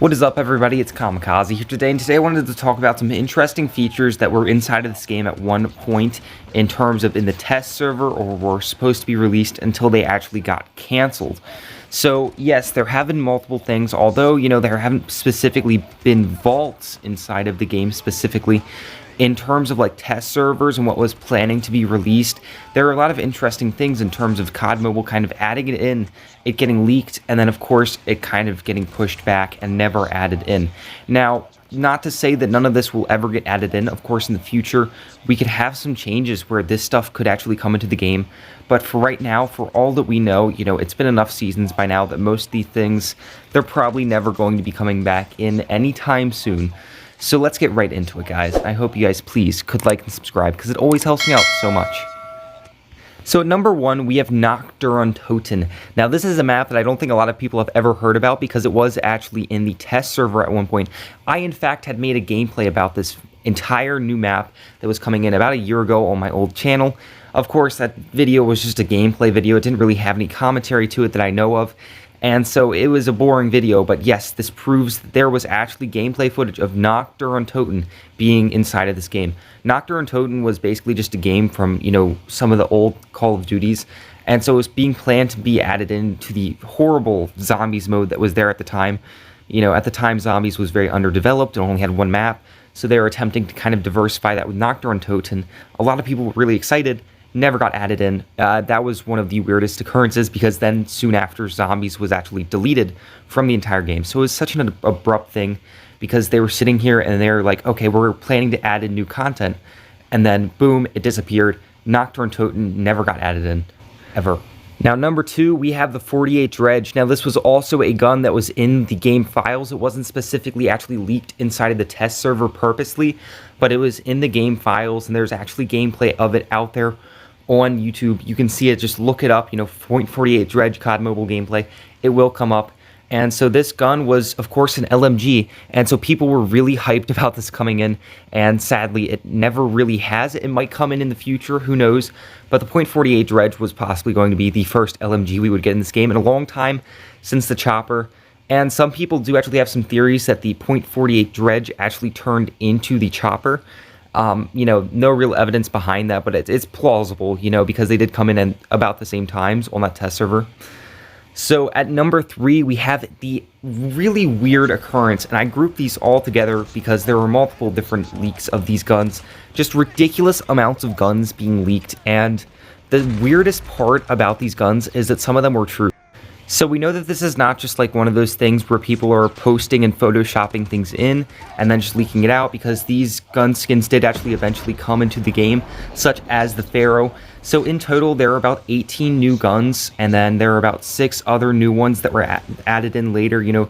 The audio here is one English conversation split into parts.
What is up, everybody? It's Kamikaze here today, and today I wanted to talk about some interesting features that were inside of this game at one point in terms of in the test server or were supposed to be released until they actually got canceled. So yes, there have been multiple things, although, there haven't specifically been vaults inside of the game specifically. In terms of like test servers and what was planning to be released, there are a lot of interesting things in terms of COD Mobile kind of adding it in, it getting leaked, and then of course it kind of getting pushed back and never added in. Now, not to say that none of this will ever get added in. Of course, in the future, we could have some changes where this stuff could actually come into the game. But for right now, for all that we know, it's been enough seasons by now that most of these things, they're probably never going to be coming back in anytime soon. So let's get right into it, guys. I hope you guys please could like and subscribe because it always helps me out so much. So at number 1, we have Nocturne Toten. Now this is a map that I don't think a lot of people have ever heard about because it was actually in the test server at one point. I in fact had made a gameplay about this entire new map that was coming in about a year ago on my old channel. Of course, that video was just a gameplay video. It didn't really have any commentary to it that I know of. And so it was a boring video, but yes, this proves that there was actually gameplay footage of Nocturne Toten being inside of this game. Nocturne Toten was basically just a game from, some of the old Call of Duties, and so it was being planned to be added into the horrible zombies mode that was there at the time. At the time, zombies was very underdeveloped and only had one map, so they were attempting to kind of diversify that with Nocturne Toten. A lot of people were really excited. Never got added in. That was one of the weirdest occurrences because then soon after, zombies was actually deleted from the entire game. So it was such an abrupt thing because they were sitting here and they're like, okay, we're planning to add in new content. And then boom, it disappeared. Nocturne Toten never got added in, ever. Now, number 2, we have the 48 Dredge. Now, this was also a gun that was in the game files. It wasn't specifically actually leaked inside of the test server purposely, but it was in the game files, and there's actually gameplay of it out there on YouTube. You can see it, just look it up, .48 Dredge COD Mobile gameplay. It will come up. And so this gun was, of course, an LMG, and so people were really hyped about this coming in, and sadly, it never really has. It might come in the future, who knows, but the .48 Dredge was possibly going to be the first LMG we would get in this game in a long time since the chopper, and some people do actually have some theories that the .48 Dredge actually turned into the chopper. No real evidence behind that, but it's plausible, because they did come in about the same times on that test server. So at number 3, we have the really weird occurrence, and I grouped these all together because there were multiple different leaks of these guns, just ridiculous amounts of guns being leaked, and the weirdest part about these guns is that some of them were true. So we know that this is not just like one of those things where people are posting and photoshopping things in and then just leaking it out, because these gun skins did actually eventually come into the game, such as the Pharaoh. So in total, there are about 18 new guns, and then there are about 6 other new ones that were added in later,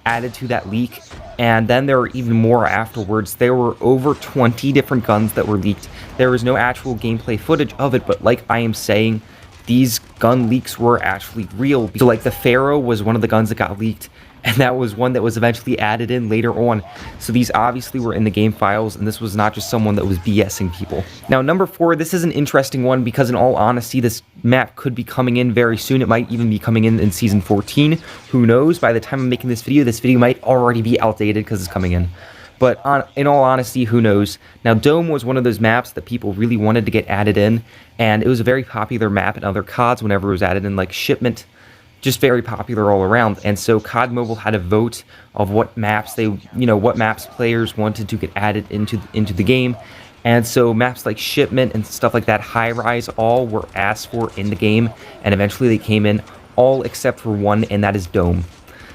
added to that leak. And then there are even more afterwards. There were over 20 different guns that were leaked. There was no actual gameplay footage of it, but like I am saying, these gun leaks were actually real. So like the Pharaoh was one of the guns that got leaked, and that was one that was eventually added in later on. So these obviously were in the game files, and this was not just someone that was BSing people. Now, number 4, this is an interesting one because in all honesty, this map could be coming in very soon. It might even be coming in Season 14. Who knows? By the time I'm making this video might already be outdated because it's coming in. But in all honesty, who knows? Now, Dome was one of those maps that people really wanted to get added in, and it was a very popular map in other CODs whenever it was added in, like Shipment, just very popular all around. And so COD Mobile had a vote of what maps what maps players wanted to get added into the game. And so maps like Shipment and stuff like that, High Rise, all were asked for in the game, and eventually they came in, all except for one, and that is Dome.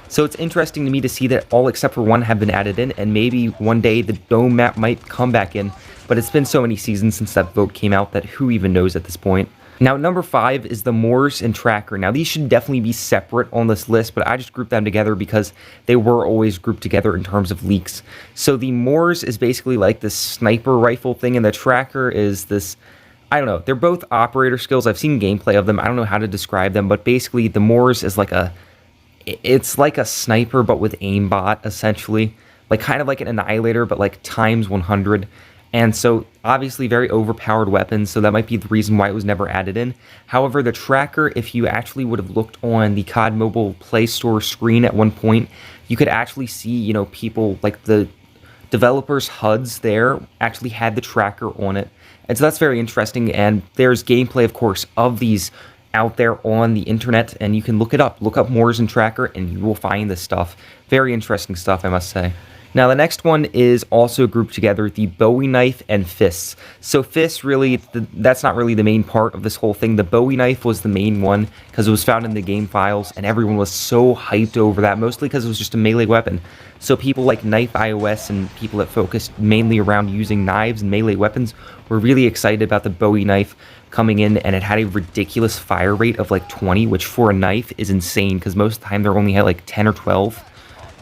So it's interesting to me to see that all except for one have been added in, and maybe one day the Dome map might come back in, but it's been so many seasons since that vote came out that who even knows at this point. Now, number 5 is the Morse and Tracker. Now, these should definitely be separate on this list, but I just grouped them together because they were always grouped together in terms of leaks. So the Morse is basically like this sniper rifle thing, and the Tracker is this, I don't know, they're both operator skills. I've seen gameplay of them. I don't know how to describe them, but basically the Morse is like it's like a sniper, but with aimbot, essentially. Like, kind of like an Annihilator, but like times 100. And so, obviously, very overpowered weapons, so that might be the reason why it was never added in. However, the Tracker, if you actually would have looked on the COD Mobile Play Store screen at one point, you could actually see, you know, people like the developers' HUDs there actually had the tracker on it. And so that's very interesting. And there's gameplay, of course, of these out there on the internet, and you can look it up. Look up Morse Tracker, and you will find this stuff. Very interesting stuff, I must say. Now, the next one is also grouped together, the Bowie knife and fists. So fists, really, that's not really the main part of this whole thing. The Bowie knife was the main one because it was found in the game files, and everyone was so hyped over that, mostly because it was just a melee weapon. So people like Knife iOS and people that focused mainly around using knives and melee weapons were really excited about the Bowie knife coming in, and it had a ridiculous fire rate of like 20, which for a knife is insane because most of the time they're only at like 10 or 12.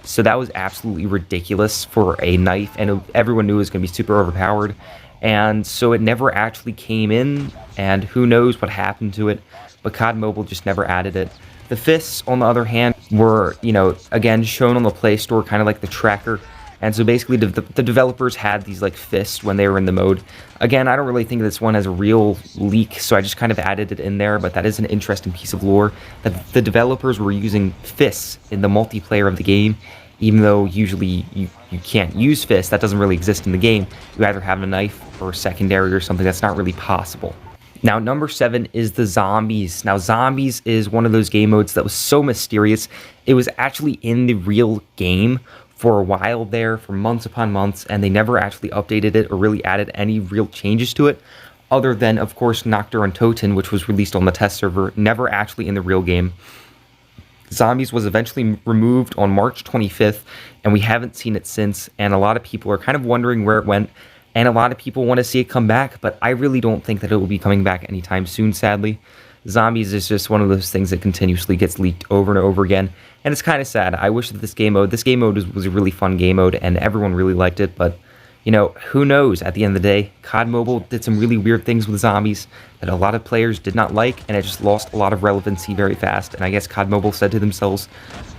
So that was absolutely ridiculous for a knife, and everyone knew it was going to be super overpowered. And so it never actually came in, and who knows what happened to it, but COD Mobile just never added it. The fists, on the other hand, were, you know, again, shown on the Play Store, kind of like the tracker. And so basically the developers had these like fists when they were in the mode. Again, I don't really think this one has a real leak, so I just kind of added it in there, but that is an interesting piece of lore, that the developers were using fists in the multiplayer of the game, even though usually you can't use fists. That doesn't really exist in the game. You either have a knife or a secondary or something. That's not really possible. Now, number 7 is the zombies. Now, zombies is one of those game modes that was so mysterious. It was actually in the real game for a while there, for months upon months, and they never actually updated it or really added any real changes to it, other than, of course, Nocturne Toten, which was released on the test server, never actually in the real game. Zombies was eventually removed on March 25th, and we haven't seen it since, and a lot of people are kind of wondering where it went, and a lot of people want to see it come back, but I really don't think that it will be coming back anytime soon, sadly. Zombies is just one of those things that continuously gets leaked over and over again, and it's kind of sad. I wish that this game mode was a really fun game mode, and everyone really liked it, but, you know, who knows? At the end of the day, COD Mobile did some really weird things with zombies that a lot of players did not like, and it just lost a lot of relevancy very fast, and I guess COD Mobile said to themselves,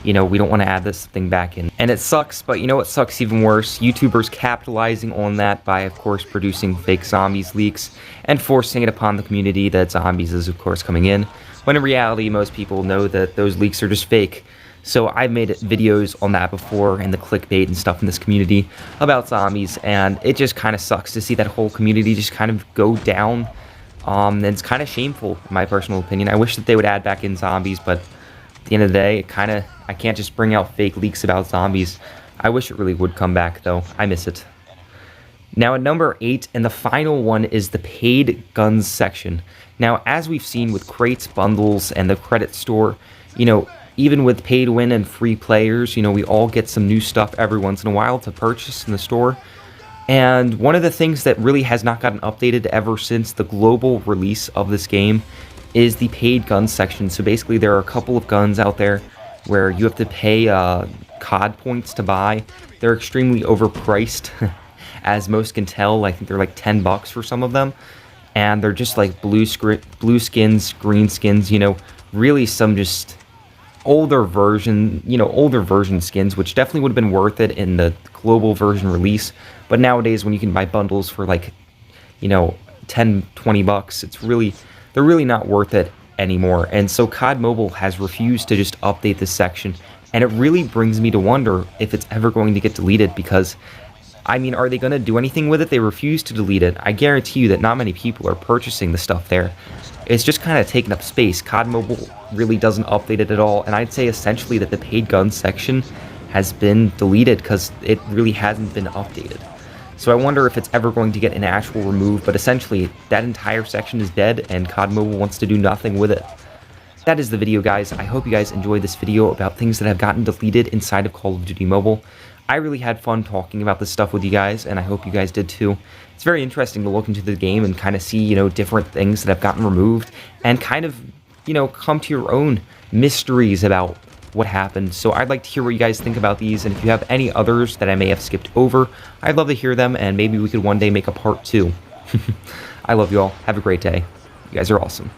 you know, we don't want to add this thing back in. And it sucks, but you know what sucks even worse? YouTubers capitalizing on that by, of course, producing fake zombies leaks and forcing it upon the community that zombies is, of course, coming in, when in reality, most people know that those leaks are just fake. So I've made videos on that before, and the clickbait and stuff in this community about zombies, and it just kind of sucks to see that whole community just kind of go down. And it's kind of shameful, in my personal opinion. I wish that they would add back in zombies, but at the end of the day, I can't just bring out fake leaks about zombies. I wish it really would come back, though. I miss it. Now at number 8, and the final one, is the paid guns section. Now, as we've seen with crates, bundles, and the credit store, you know, even with pay to win and free players, you know, we all get some new stuff every once in a while to purchase in the store. And one of the things that really has not gotten updated ever since the global release of this game is the paid guns section. So basically there are a couple of guns out there where you have to pay COD points to buy. They're extremely overpriced, as most can tell. I think they're like 10 bucks for some of them. And they're just like blue skins, green skins, you know, really some just older version skins, which definitely would have been worth it in the global version release. But nowadays, when you can buy bundles for like, you know, 10, 20 bucks, they're really not worth it anymore. And so COD Mobile has refused to just update this section, and it really brings me to wonder if it's ever going to get deleted, because, I mean, are they going to do anything with it? They refuse to delete it. I guarantee you that not many people are purchasing the stuff there. It's just kind of taking up space. COD Mobile really doesn't update it at all, and I'd say essentially that the paid guns section has been deleted because it really hasn't been updated. So I wonder if it's ever going to get an actual remove, but essentially that entire section is dead, and COD Mobile wants to do nothing with it. That is the video, guys. I hope you guys enjoyed this video about things that have gotten deleted inside of Call of Duty Mobile. I really had fun talking about this stuff with you guys, and I hope you guys did too. It's very interesting to look into the game and kind of see, you know, different things that have gotten removed, and kind of, you know, come to your own mysteries about what happened. So I'd like to hear what you guys think about these, and if you have any others that I may have skipped over, I'd love to hear them, and maybe we could one day make a part 2. I love you all. Have a great day. You guys are awesome.